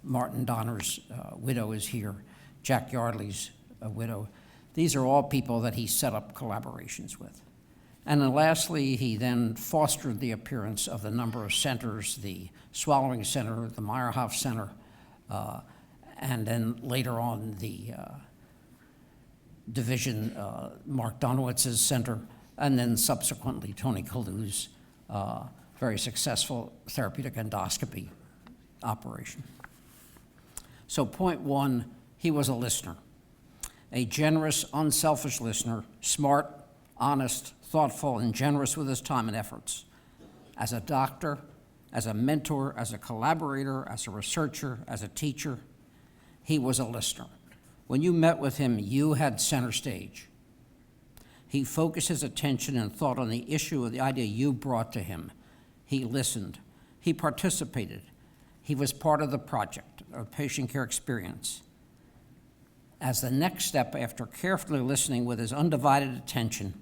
Martin Donner's widow is here. Jack Yardley's widow. These are all people that he set up collaborations with. And then lastly, he then fostered the appearance of the number of centers, the Swallowing Center, the Meyerhoff Center, and then later on the Division, Mark Donowitz's center, and then subsequently Tony Kalu's very successful therapeutic endoscopy operation. So point one, he was a listener, a generous, unselfish listener, smart, honest, thoughtful, and generous with his time and efforts. As a doctor, as a mentor, as a collaborator, as a researcher, as a teacher, he was a listener. When you met with him, you had center stage. He focused his attention and thought on the issue or the idea you brought to him. He listened. He participated. He was part of the project, of patient care experience. As the next step, after carefully listening with his undivided attention,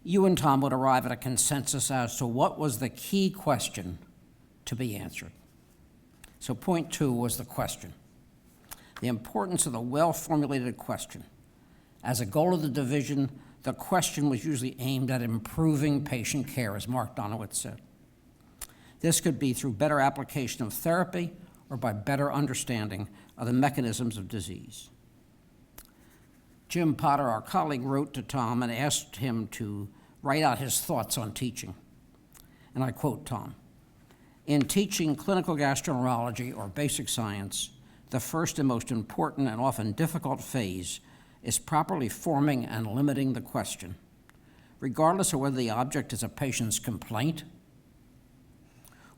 you and Tom would arrive at a consensus as to what was the key question to be answered. So point two was the question. The importance of the well-formulated question. As a goal of the division, the question was usually aimed at improving patient care, as Mark Donowitz said. This could be through better application of therapy or by better understanding of the mechanisms of disease. Jim Potter, our colleague, wrote to Tom and asked him to write out his thoughts on teaching. And I quote Tom, "In teaching clinical gastroenterology or basic science, the first and most important and often difficult phase is properly forming and limiting the question, regardless of whether the object is a patient's complaint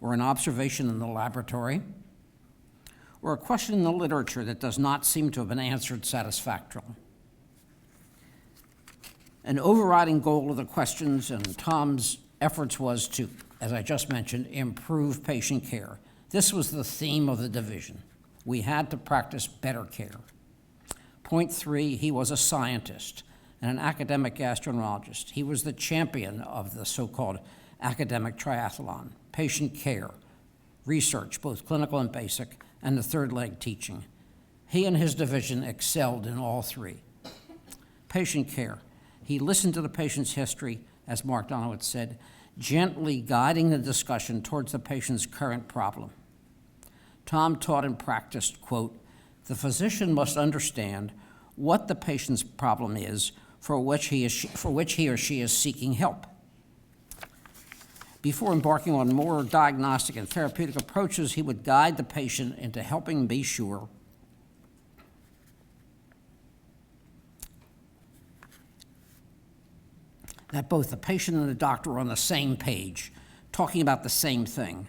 or an observation in the laboratory or a question in the literature that does not seem to have been answered satisfactorily. An overriding goal of the questions and Tom's efforts was to, as I just mentioned, improve patient care. This was the theme of the division. We had to practice better care. Point three, he was a scientist and an academic gastroenterologist. He was the champion of the so-called academic triathlon, patient care, research, both clinical and basic, and the third leg, teaching. He and his division excelled in all three. Patient care. He listened to the patient's history, as Mark Donowitz said, gently guiding the discussion towards the patient's current problem. Tom taught and practiced, quote, "The physician must understand what the patient's problem is for which he or she is seeking help. Before embarking on more diagnostic and therapeutic approaches, he would guide the patient into helping be sure that both the patient and the doctor are on the same page, talking about the same thing.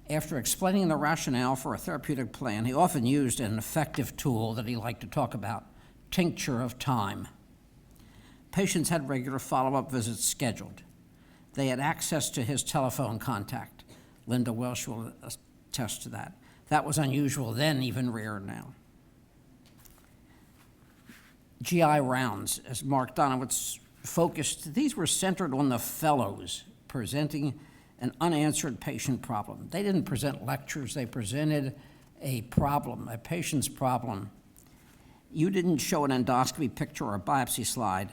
After explaining the rationale for a therapeutic plan, he often used an effective tool that he liked to talk about, tincture of time. Patients had regular follow-up visits scheduled. They had access to his telephone contact. Linda Welsh will attest to that. That was unusual then, even rare now. GI rounds, as Mark Donowitz focused, these were centered on the fellows presenting an unanswered patient problem. They didn't present lectures, they presented a problem, a patient's problem. You didn't show an endoscopy picture or a biopsy slide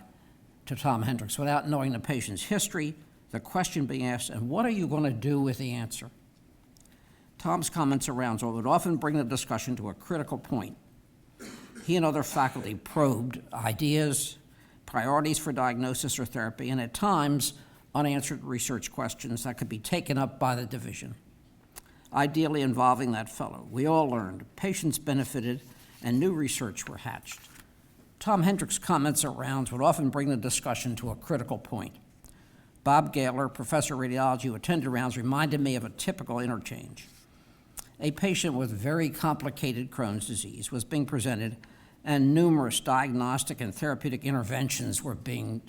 to Tom Hendrix without knowing the patient's history, the question being asked, and what are you going to do with the answer? Tom's comments around would often bring the discussion to a critical point. He and other faculty probed ideas, priorities for diagnosis or therapy, and at times, unanswered research questions that could be taken up by the division, ideally involving that fellow. We all learned, patients benefited, and new research were hatched. Tom Hendrix' comments at rounds would often bring the discussion to a critical point. Bob Gaylor, professor of radiology who attended rounds, reminded me of a typical interchange. A patient with very complicated Crohn's disease was being presented, and numerous diagnostic and therapeutic interventions were being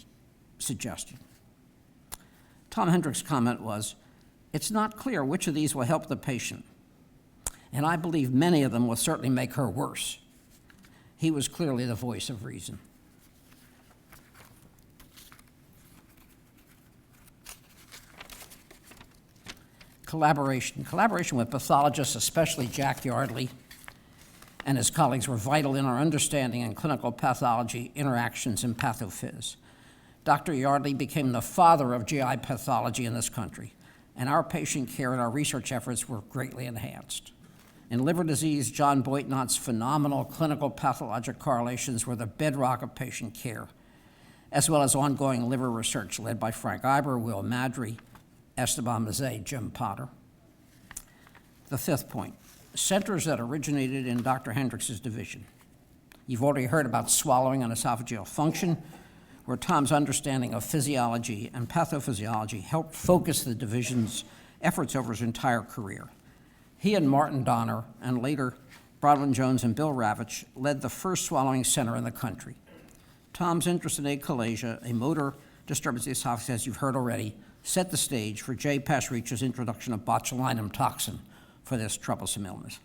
suggested. Tom Hendrix' comment was, "It's not clear which of these will help the patient, and I believe many of them will certainly make her worse." He was clearly the voice of reason. Collaboration with pathologists, especially Jack Yardley and his colleagues, were vital in our understanding in clinical pathology interactions in pathophys. Dr. Yardley became the father of GI pathology in this country, and our patient care and our research efforts were greatly enhanced. In liver disease, John Boitnott's phenomenal clinical pathologic correlations were the bedrock of patient care, as well as ongoing liver research led by Frank Iber, Will Madry, Esteban Mazet, Jim Potter. The fifth point, centers that originated in Dr. Hendrix's division. You've already heard about swallowing and esophageal function, where Tom's understanding of physiology and pathophysiology helped focus the division's efforts over his entire career. He and Martin Donner, and later Brodwin Jones and Bill Ravitch, led the first swallowing center in the country. Tom's interest in achalasia, a motor disturbance of the esophagus, as you've heard already, set the stage for Jay Pasricha's introduction of botulinum toxin for this troublesome illness.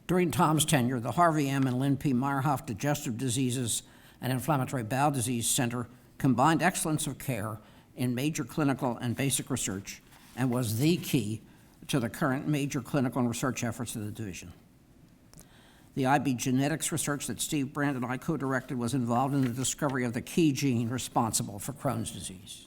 During Tom's tenure, the Harvey M. and Lynn P. Meyerhoff Digestive Diseases and Inflammatory Bowel Disease Center combined excellence of care in major clinical and basic research and was the key to the current major clinical and research efforts of the division. The IB genetics research that Steve Brand and I co-directed was involved in the discovery of the key gene responsible for Crohn's disease.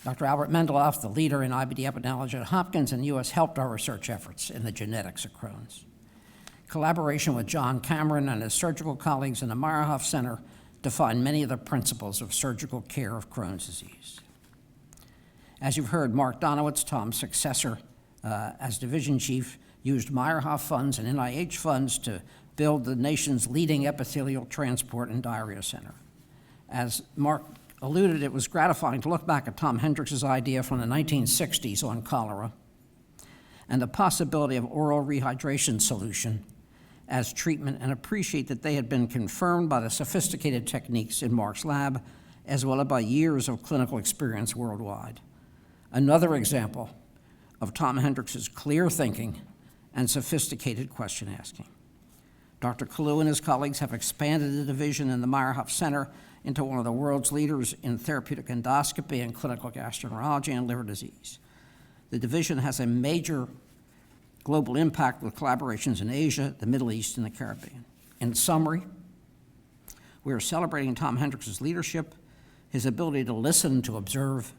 Dr. Albert Mendeloff, the leader in IBD epidemiology at Hopkins and US, helped our research efforts in the genetics of Crohn's. Collaboration with John Cameron and his surgical colleagues in the Meyerhoff Center defined many of the principles of surgical care of Crohn's disease. As you've heard, Mark Donowitz, Tom's successor as division chief, used Meyerhoff funds and NIH funds to build the nation's leading epithelial transport and diarrhea center. As Mark alluded, it was gratifying to look back at Tom Hendrix's idea from the 1960s on cholera and the possibility of oral rehydration solution as treatment, and appreciate that they had been confirmed by the sophisticated techniques in Mark's lab, as well as by years of clinical experience worldwide. Another example of Tom Hendrix's clear thinking and sophisticated question asking. Dr. Kalu and his colleagues have expanded the division in the Meyerhoff Center into one of the world's leaders in therapeutic endoscopy and clinical gastroenterology and liver disease. The division has a major global impact with collaborations in Asia, the Middle East, and the Caribbean. In summary, we are celebrating Tom Hendrix's leadership, his ability to listen, to observe,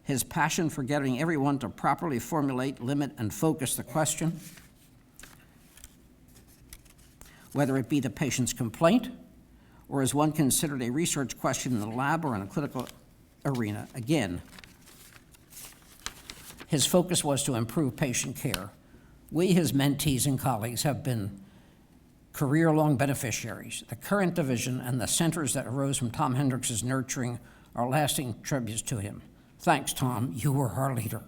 his passion for getting everyone to properly formulate, limit, and focus the question, whether it be the patient's complaint or as one considered a research question in the lab or in a clinical arena. Again, his focus was to improve patient care. We, his mentees and colleagues, have been career-long beneficiaries. The current division and the centers that arose from Tom Hendrix's nurturing are lasting tributes to him. Thanks, Tom. You were our leader.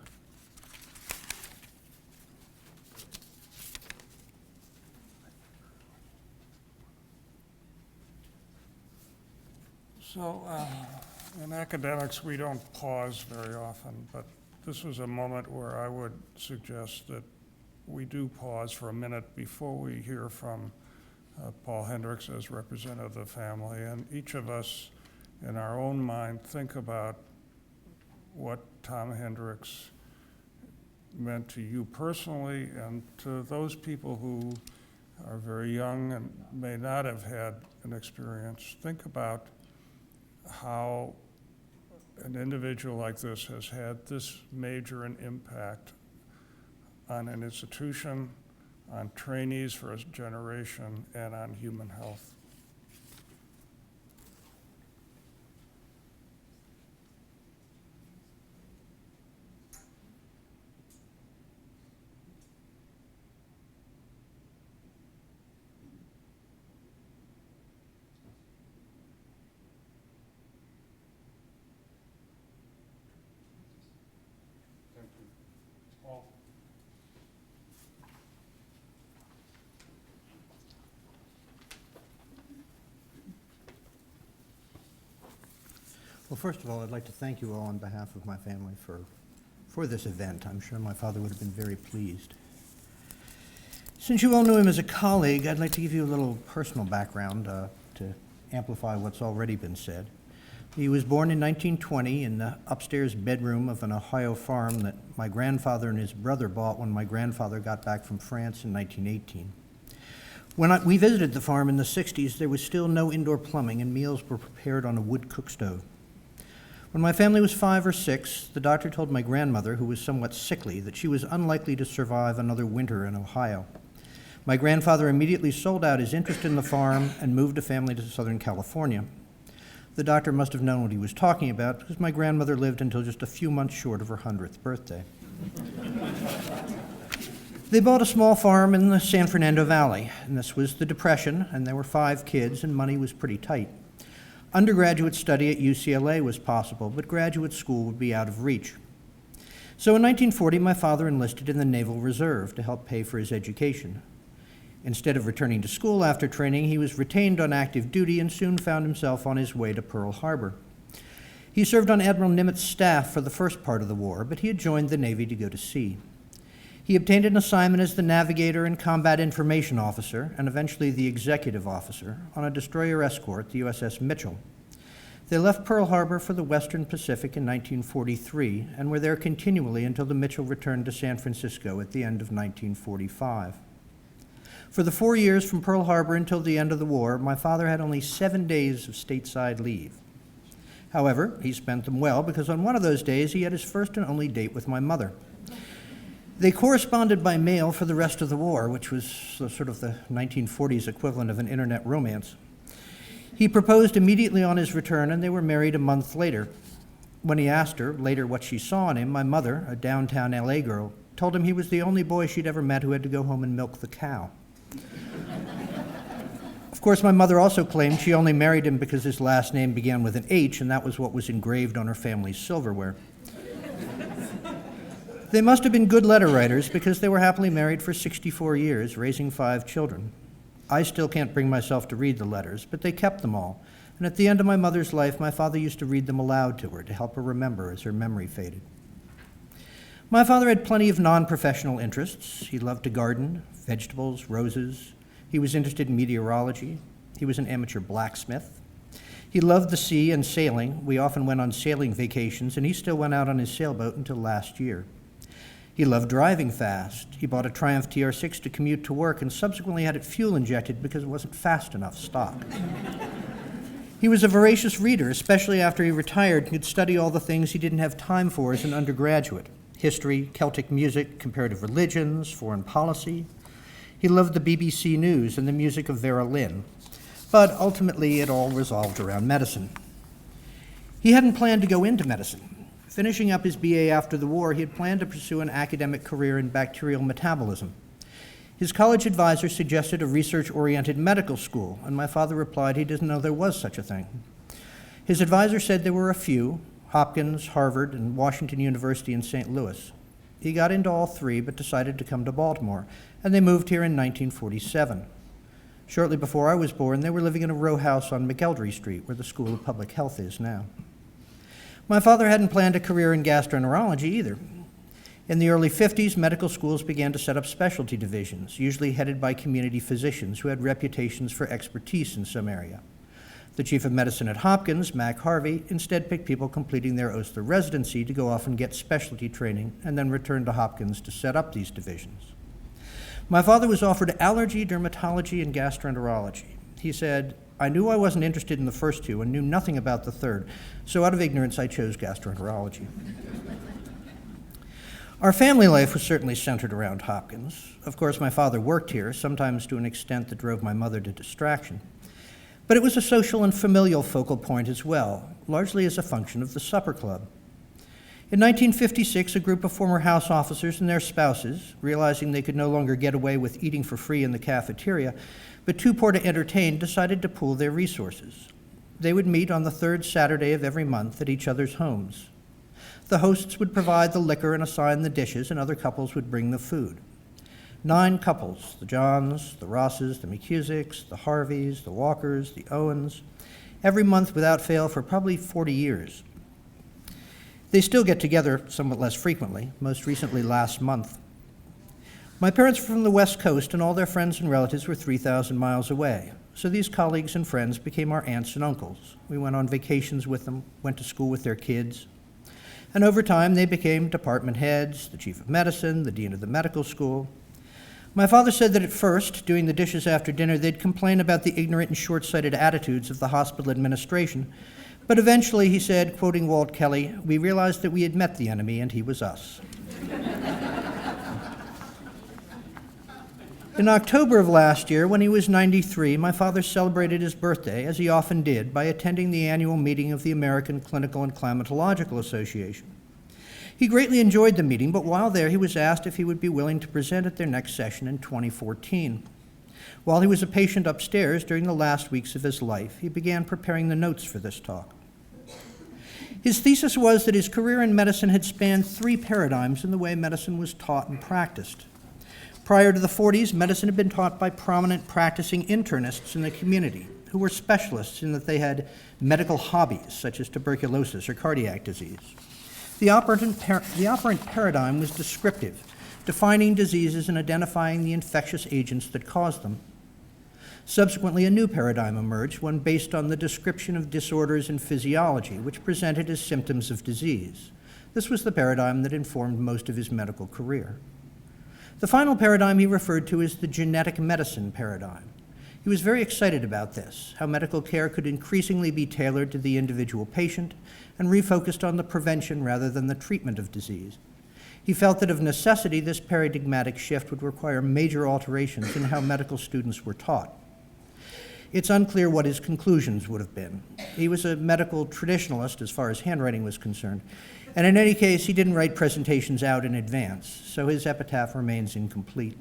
So, in academics, we don't pause very often, but this was a moment where I would suggest that we do pause for a minute before we hear from Paul Hendrix as representative of the family, and each of us in our own mind think about what Tom Hendrix meant to you personally and to those people who are very young and may not have had an experience. Think about how an individual like this has had this major an impact on an institution, on trainees for a generation, and on human health. Well, first of all, I'd like to thank you all on behalf of my family for this event. I'm sure my father would have been very pleased. Since you all knew him as a colleague, I'd like to give you a little personal background to amplify what's already been said. He was born in 1920 in the upstairs bedroom of an Ohio farm that my grandfather and his brother bought when my grandfather got back from France in 1918. When we visited the farm in the 60s, there was still no indoor plumbing and meals were prepared on a wood cook stove. When my family was 5 or 6, the doctor told my grandmother, who was somewhat sickly, that she was unlikely to survive another winter in Ohio. My grandfather immediately sold out his interest in the farm and moved a family to Southern California. The doctor must have known what he was talking about because my grandmother lived until just a few months short of her 100th birthday. They bought a small farm in the San Fernando Valley, and this was the Depression, and there were 5 kids, and money was pretty tight. Undergraduate study at UCLA was possible, but graduate school would be out of reach. So in 1940, my father enlisted in the Naval Reserve to help pay for his education. Instead of returning to school after training, he was retained on active duty and soon found himself on his way to Pearl Harbor. He served on Admiral Nimitz' staff for the first part of the war, but he had joined the Navy to go to sea. He obtained an assignment as the navigator and combat information officer, and eventually the executive officer, on a destroyer escort, the USS Mitchell. They left Pearl Harbor for the Western Pacific in 1943 and were there continually until the Mitchell returned to San Francisco at the end of 1945. For the 4 years from Pearl Harbor until the end of the war, my father had only 7 days of stateside leave. However, he spent them well because on one of those days he had his first and only date with my mother. They corresponded by mail for the rest of the war, which was sort of the 1940s equivalent of an internet romance. He proposed immediately on his return, and they were married a month later. When he asked her later what she saw in him, my mother, a downtown LA girl, told him he was the only boy she'd ever met who had to go home and milk the cow. Of course, my mother also claimed she only married him because his last name began with an H, and that was what was engraved on her family's silverware. They must have been good letter writers because they were happily married for 64 years, raising 5 children. I still can't bring myself to read the letters, but they kept them all. And at the end of my mother's life, my father used to read them aloud to her to help her remember as her memory faded. My father had plenty of non-professional interests. He loved to garden, vegetables, roses. He was interested in meteorology. He was an amateur blacksmith. He loved the sea and sailing. We often went on sailing vacations, and he still went out on his sailboat until last year. He loved driving fast. He bought a Triumph TR6 to commute to work and subsequently had it fuel injected because it wasn't fast enough stock. He was a voracious reader, especially after he retired and could study all the things he didn't have time for as an undergraduate: history, Celtic music, comparative religions, foreign policy. He loved the BBC News and the music of Vera Lynn, but ultimately it all resolved around medicine. He hadn't planned to go into medicine. Finishing up his BA after the war, he had planned to pursue an academic career in bacterial metabolism. His college advisor suggested a research-oriented medical school, and my father replied he didn't know there was such a thing. His advisor said there were a few: Hopkins, Harvard, and Washington University in St. Louis. He got into all 3, but decided to come to Baltimore, and they moved here in 1947. Shortly before I was born, they were living in a row house on McElderry Street, where the School of Public Health is now. My father hadn't planned a career in gastroenterology either. In the early 50s, medical schools began to set up specialty divisions, usually headed by community physicians who had reputations for expertise in some area. The chief of medicine at Hopkins, Mac Harvey, instead picked people completing their Osler residency to go off and get specialty training and then return to Hopkins to set up these divisions. My father was offered allergy, dermatology, and gastroenterology. He said, "I knew I wasn't interested in the first 2 and knew nothing about the third, so out of ignorance I chose gastroenterology." Our family life was certainly centered around Hopkins. Of course, my father worked here, sometimes to an extent that drove my mother to distraction. But it was a social and familial focal point as well, largely as a function of the supper club. In 1956, a group of former House officers and their spouses, realizing they could no longer get away with eating for free in the cafeteria, but too poor to entertain, decided to pool their resources. They would meet on the 3rd Saturday of every month at each other's homes. The hosts would provide the liquor and assign the dishes, and other couples would bring the food. 9 couples: the Johns, the Rosses, the McCusicks, the Harveys, the Walkers, the Owens, every month without fail for probably 40 years. They still get together somewhat less frequently, most recently last month. My parents were from the West Coast, and all their friends and relatives were 3,000 miles away. so these colleagues and friends became our aunts and uncles. We went on vacations with them, went to school with their kids, and over time they became department heads, the chief of medicine, the dean of the medical school. My father said that at first, doing the dishes after dinner, they'd complain about the ignorant and short-sighted attitudes of the hospital administration, but eventually, he said, quoting Walt Kelly, we realized that we had met the enemy and he was us. In October of last year, when he was 93, my father celebrated his birthday, as he often did, by attending the annual meeting of the American Clinical and Climatological Association. He greatly enjoyed the meeting, but while there, he was asked if he would be willing to present at their next session in 2014. While he was a patient upstairs during the last weeks of his life, he began preparing the notes for this talk. His thesis was that his career in medicine had spanned 3 paradigms in the way medicine was taught and practiced. Prior to the 40s, medicine had been taught by prominent practicing internists in the community who were specialists in that they had medical hobbies, such as tuberculosis or cardiac disease. The operant paradigm was descriptive, defining diseases and identifying the infectious agents that caused them. Subsequently, a new paradigm emerged, one based on the description of disorders in physiology, which presented as symptoms of disease. This was the paradigm that informed most of his medical career. The final paradigm he referred to as the genetic medicine paradigm. He was very excited about this, how medical care could increasingly be tailored to the individual patient and refocused on the prevention rather than the treatment of disease. He felt that of necessity, this paradigmatic shift would require major alterations in how medical students were taught. It's unclear what his conclusions would have been. He was a medical traditionalist as far as handwriting was concerned, and in any case, he didn't write presentations out in advance, so his epitaph remains incomplete.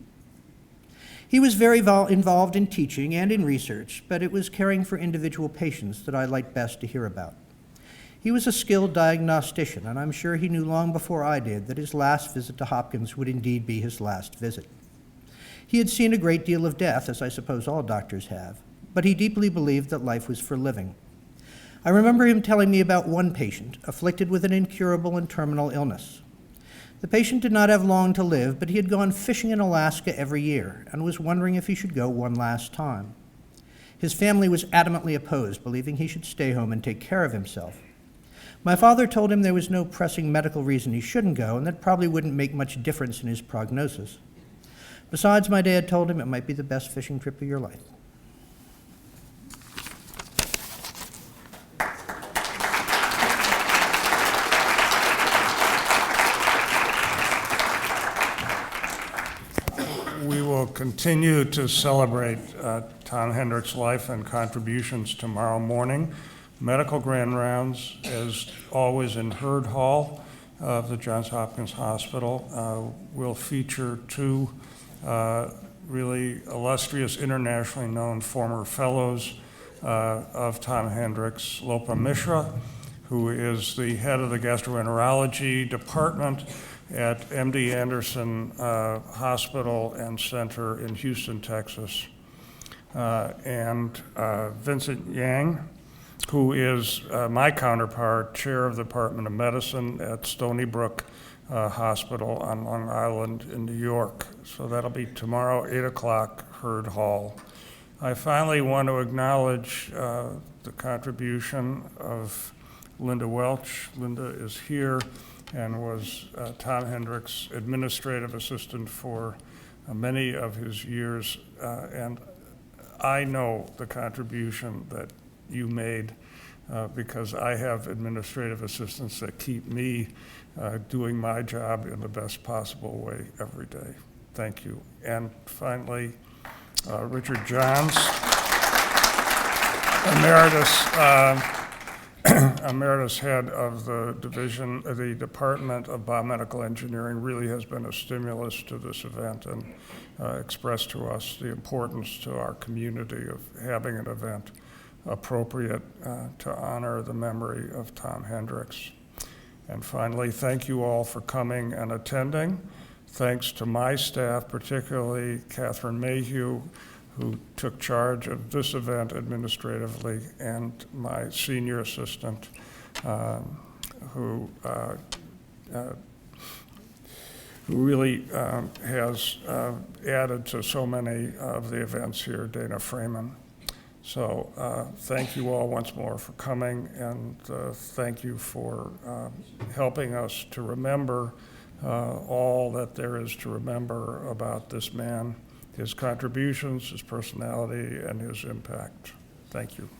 He was very involved in teaching and in research, but it was caring for individual patients that I liked best to hear about. He was a skilled diagnostician, and I'm sure he knew long before I did that his last visit to Hopkins would indeed be his last visit. He had seen a great deal of death, as I suppose all doctors have, but he deeply believed that life was for living. I remember him telling me about one patient afflicted with an incurable and terminal illness. The patient did not have long to live, but he had gone fishing in Alaska every year and was wondering if he should go one last time. His family was adamantly opposed, believing he should stay home and take care of himself. My father told him there was no pressing medical reason he shouldn't go, and that probably wouldn't make much difference in his prognosis. Besides, my dad told him it might be the best fishing trip of your life. We will continue to celebrate Tom Hendrix' life and contributions tomorrow morning. Medical grand rounds, as always, in Hurd Hall of the Johns Hopkins Hospital, will feature 2 really illustrious, internationally known former fellows of Tom Hendrix, Lopa Mishra, who is the head of the gastroenterology department at MD Anderson Hospital and Center in Houston, Texas, and Vincent Yang, who is my counterpart, chair of the Department of Medicine at Stony Brook Hospital on Long Island in New York. So that'll be tomorrow, 8 o'clock, Hurd Hall. I finally want to acknowledge the contribution of Linda Welch. Linda is here and was Tom Hendrix' administrative assistant for many of his years. And I know the contribution that you made because I have administrative assistants that keep me doing my job in the best possible way every day. Thank you. And finally, Richard Johns, emeritus head of the division, the Department of Biomedical Engineering, really has been a stimulus to this event and expressed to us the importance to our community of having an event appropriate to honor the memory of Tom Hendrix. And finally, thank you all for coming and attending. Thanks to my staff, particularly Catherine Mayhew, who took charge of this event administratively, and my senior assistant, who really has added to so many of the events here, Dana Freeman. So thank you all once more for coming, and thank you for helping us to remember all that there is to remember about this man, his contributions, his personality, and his impact. Thank you.